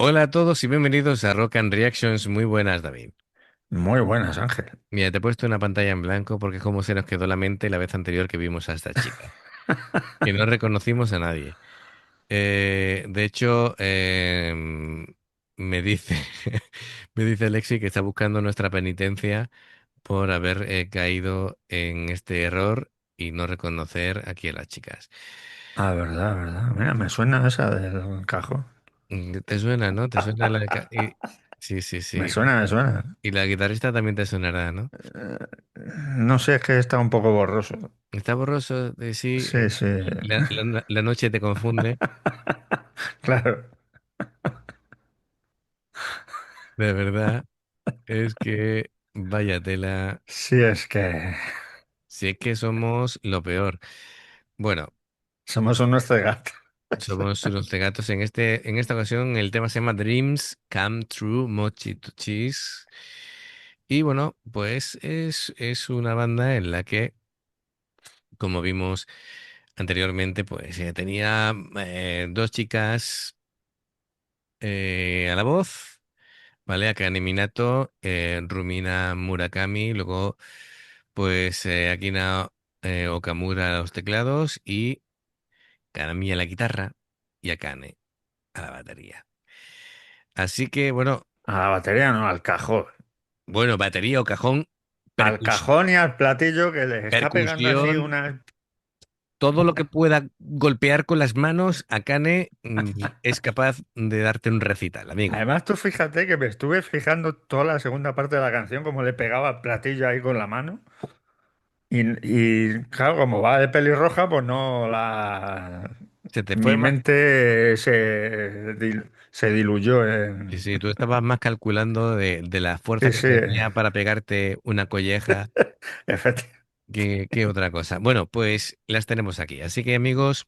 Hola a todos y bienvenidos a Rock and Reactions. Muy buenas, David. Muy buenas, Ángel. Mira, te he puesto una pantalla en blanco porque es como se nos quedó la mente la vez anterior que vimos a esta chica, que no reconocimos a nadie. De hecho, me dice, me dice Alexi que está buscando nuestra penitencia por haber caído en este error y no reconocer aquí a las chicas. Verdad, verdad. Mira, me suena esa del cajón. ¿Te suena, no? ¿Te suena Sí, sí, Me sí. suena, me suena. Y la guitarrista también te sonará, ¿no? Eh, no sé, es que está un poco borroso. Está borroso de sí, Sí, sí. la noche te confunde, Claro. de verdad, es que vaya tela, Sí, es que si es que somos lo peor. Bueno, somos unos cegatos. somos unos gatos en esta ocasión el tema se llama Dreams Come True Mochi to Cheese. Y bueno, pues es una banda en la que, como vimos anteriormente, pues tenía dos chicas a la voz. Vale, Akane Minato, Rumina Murakami, luego pues Akina Okamura a los teclados y Kanami a la guitarra y Akane a la batería. Así que A la batería no, al cajón. bueno, batería o cajón, Al cajón y al platillo que le está pegando así percusión, una... todo lo que pueda golpear con las manos, Akane es capaz de darte un recital, amigo. Además, tú fíjate que me estuve fijando toda la segunda parte de la canción, como le pegaba al platillo ahí con la mano. Y claro, como va de pelirroja, pues no la... Se te fue Mi más. mente se diluyó Sí, en... sí, tú estabas más calculando de la fuerza Sí, que sí, tenía para pegarte una colleja efectivamente. qué otra cosa. Bueno, pues las tenemos aquí. Así que amigos,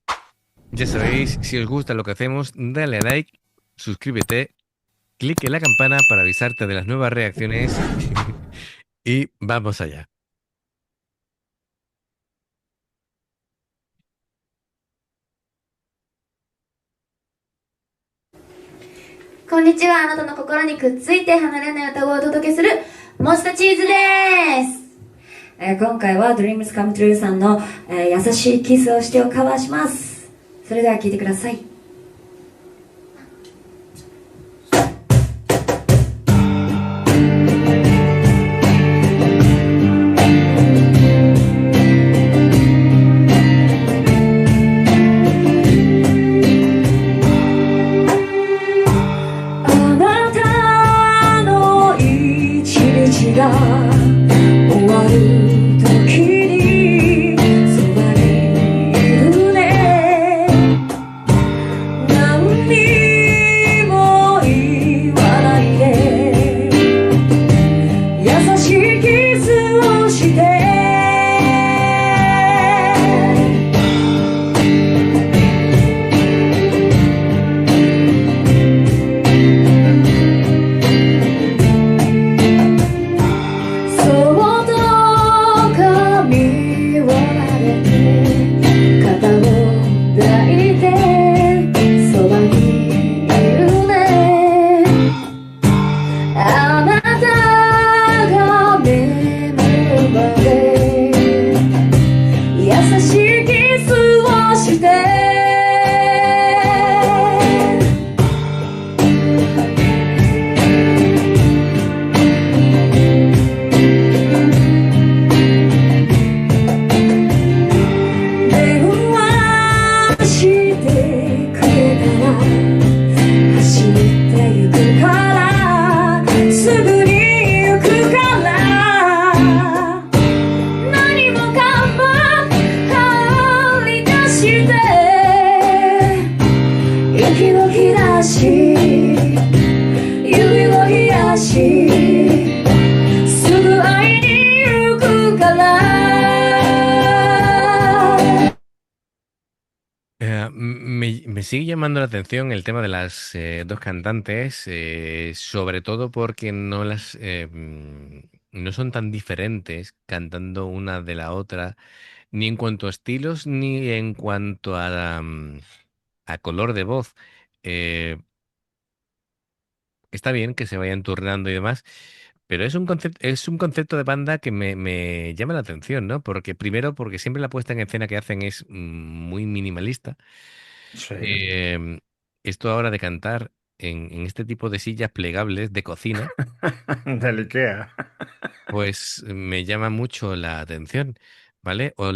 ya sabéis, si os gusta lo que hacemos, dale a like, suscríbete, clique en la campana para avisarte de las nuevas reacciones y vamos allá. こんにちは。あなたの心にくっついて離れない歌声をお届けする、もちとチーズです。今回は Dreams Come True さんの、優しいキスをしてをカバーします。それでは聴いてください。あなたの一日が終わる時にそばにいるね。何にも言わないで優しいキスをしてそっと髪を撫でて肩を抱いてそばにいるね。あなたが眠るまで優しいキスをして電話してくれたら走ってゆくからすぐに行くから何もかも放り出して息を切らし指を冷やしすぐ会いに行くから。Me sigue llamando la atención el tema de las dos cantantes, sobre todo porque no son tan diferentes cantando una de la otra, ni en cuanto a estilos, ni en cuanto a color de voz. Eh, está bien que se vayan turnando y demás, pero es un concepto de banda que me llama la atención, ¿no? Porque primero, porque siempre la puesta en escena que hacen es muy minimalista. Sí, Em, Esto ahora de cantar en este tipo de sillas plegables de cocina, del IKEA. pues me llama mucho la atención, ¿vale? O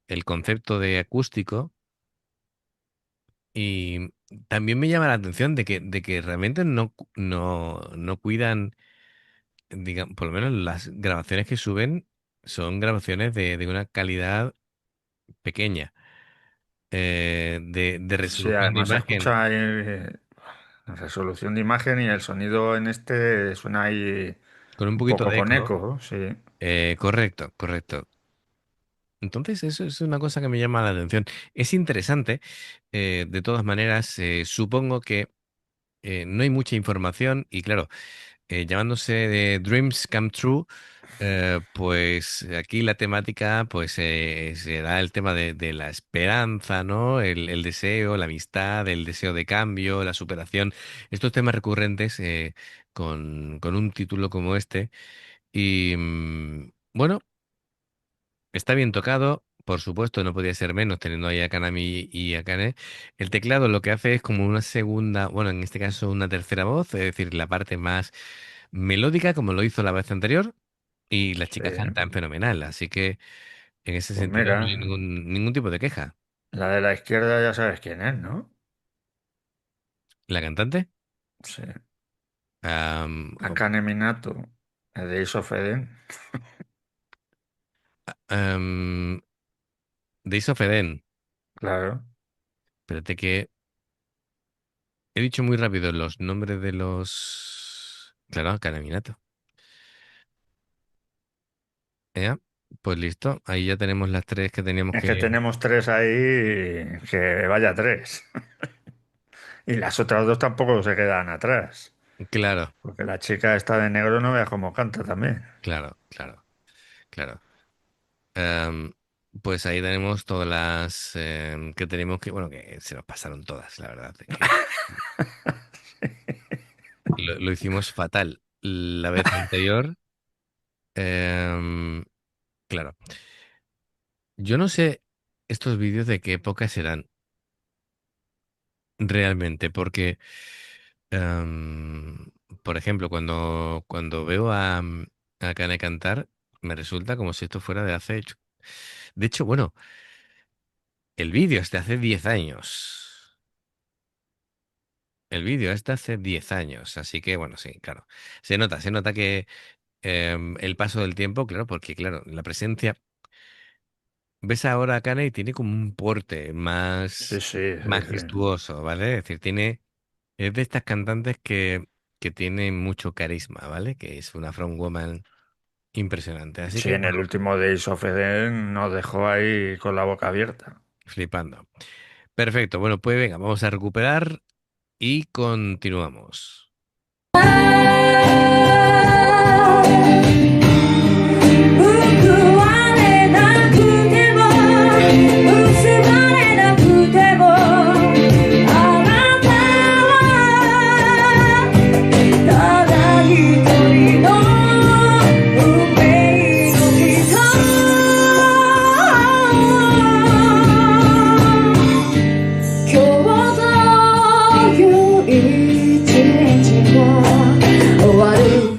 el concepto de acústico. Y también me llama la atención de que realmente no cuidan, digamos, por lo menos las grabaciones que suben son grabaciones de una calidad pequeña, de Sí, resolución de además se imagen, escucha ahí la resolución de imagen y el sonido en este suena ahí con un un poquito poco de con eco. eco, sí. Correcto, correcto. Entonces, eso es una cosa que me llama la atención. Es interesante, de todas maneras, supongo que no hay mucha información y claro, llamándose de Dreams Come True, pues aquí la temática pues será el tema de la esperanza, ¿no? El deseo, la amistad, el deseo de cambio, la superación, estos temas recurrentes con un título como este. Y bueno, está bien tocado. Por supuesto, no podía ser menos teniendo ahí a Kanami y a Kane. El teclado lo que hace es como una segunda, bueno, en este caso una tercera voz, es decir, la parte más melódica, como lo hizo la vez anterior, y las Sí, chicas cantan fenomenal, así que en ese pues sentido no mira, hay ningún tipo de queja. la de la izquierda ya sabes quién es, ¿no? La cantante, Sí, oh, Akane Minato, de Ace of Eden, am, Days of Eden. claro. Espérate que he dicho muy rápido los nombres de los... Claro, Canaminato. Ya, pues listo, ahí ya tenemos las tres que teníamos Es que que... tenemos tres ahí, que vaya tres. Y las otras dos tampoco se quedan atrás. Claro, Porque la chica esta de negro no veas cómo canta también. claro, claro, claro. Am, pues ahí tenemos todas las que tenemos que... Bueno, que se nos pasaron todas, la verdad. Que lo hicimos fatal la vez anterior. Em, claro, yo no sé estos vídeos de qué época serán realmente, porque, em, por ejemplo, cuando veo a Kane cantar, me resulta como si esto fuera de hace... De hecho, bueno, el vídeo es de hace 10 años. El vídeo es de hace 10 años, así que, bueno, sí, claro. Se nota que el paso del tiempo, claro, porque, claro, la presencia... Ves ahora a Kane y tiene como un porte Sí, más sí, sí, sí. majestuoso, ¿vale? Es decir, es de estas cantantes que tienen mucho carisma, ¿vale? Que es una frontwoman impresionante. Así Sí, que, en el bueno, último Days of Eden nos dejó ahí con la boca abierta. flipando. Perfecto, bueno, pues venga, vamos a recuperar y continuamos. 報われなくても結ばれなくてもあなたはただ一人の運命の人今日という一日が終わる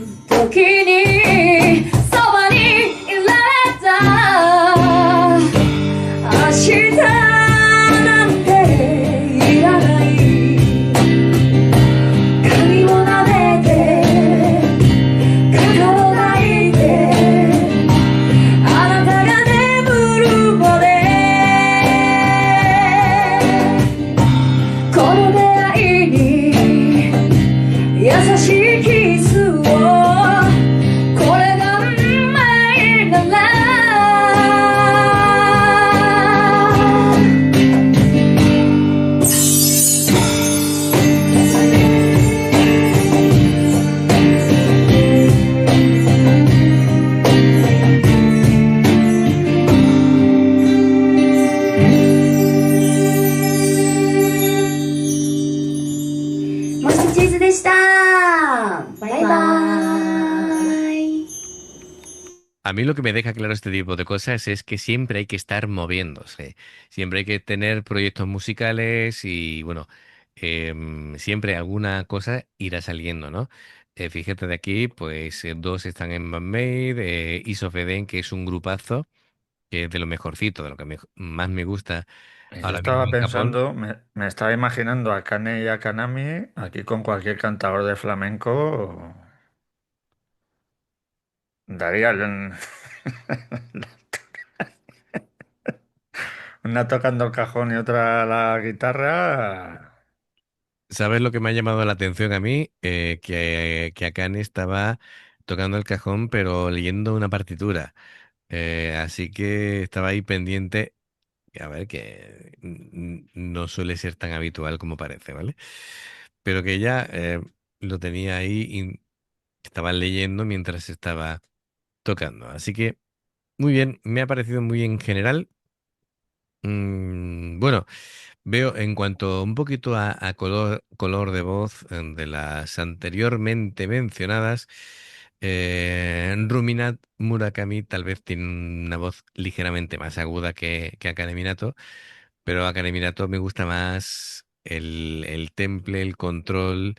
チーズでした。バイバイ。A mí lo que me deja claro este tipo de cosas es que siempre hay que estar moviéndose, siempre hay que tener proyectos musicales y bueno, siempre alguna cosa irá saliendo, ¿no? Fíjate de aquí, pues dos están en Band-Maid, Is of Eden, que es un grupazo, que es de lo mejorcito, de lo que más me gusta Y yo ahora mismo estaba en Japón. pensando, me estaba imaginando a Kane y a Kanami aquí con cualquier cantador de flamenco. Daría una tocando el cajón y otra la guitarra. ¿Sabes lo que me ha llamado la atención a mí? Que Akane estaba tocando el cajón, pero leyendo una partitura. Así que estaba ahí pendiente. A ver, que no suele ser tan habitual como parece, ¿vale? Pero que ella lo tenía ahí y estaba leyendo mientras estaba tocando. Así que, muy bien, me ha parecido muy bien en general. Bueno, veo en cuanto un poquito a color de voz de las anteriormente mencionadas, Ruminat Murakami tal vez tiene una voz ligeramente más aguda que Akane Minato, pero Akane Minato me gusta más el temple, el control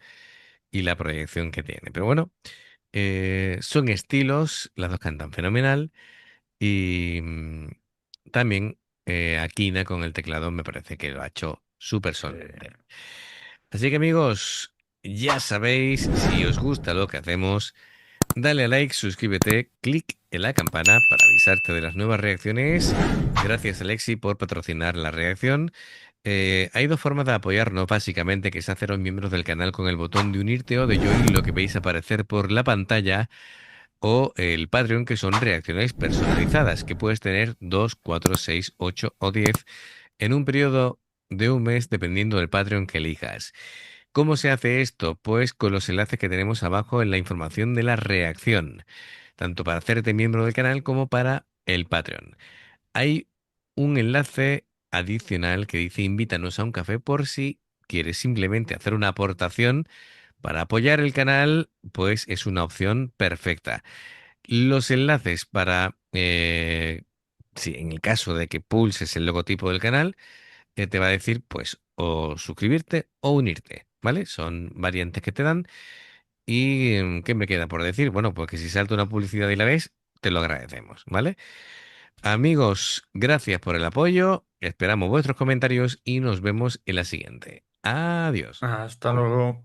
y la proyección que tiene. Pero bueno, son estilos, las dos cantan fenomenal. Y también Akina con el teclado me parece que lo ha hecho súper Sí. solvente. Así que amigos, ya sabéis, si os gusta lo que hacemos, dale a like, suscríbete, clic en la campana para avisarte de las nuevas reacciones. Gracias Alexi por patrocinar la reacción. Hay dos formas de apoyarnos, básicamente, que es haceros miembros del canal con el botón de unirte o de join, lo que veis aparecer por la pantalla o el Patreon, que son reacciones personalizadas, que puedes tener 2, 4, 6, 8 o 10 en un periodo de un mes, dependiendo del Patreon que elijas. ¿Cómo se hace esto? Pues con los enlaces que tenemos abajo en la información de la reacción, tanto para hacerte miembro del canal como para el Patreon. Hay un enlace adicional que dice invítanos a un café por si quieres simplemente hacer una aportación para apoyar el canal, pues es una opción perfecta. Los enlaces para, si en el caso de que pulses el logotipo del canal, te va a decir, pues, o suscribirte o unirte, ¿vale? Son variantes que te dan. ¿Y qué me queda por decir? Bueno, pues que si salta una publicidad y la ves, te lo agradecemos, ¿vale? Amigos, gracias por el apoyo, esperamos vuestros comentarios y nos vemos en la siguiente. Adiós. Hasta luego.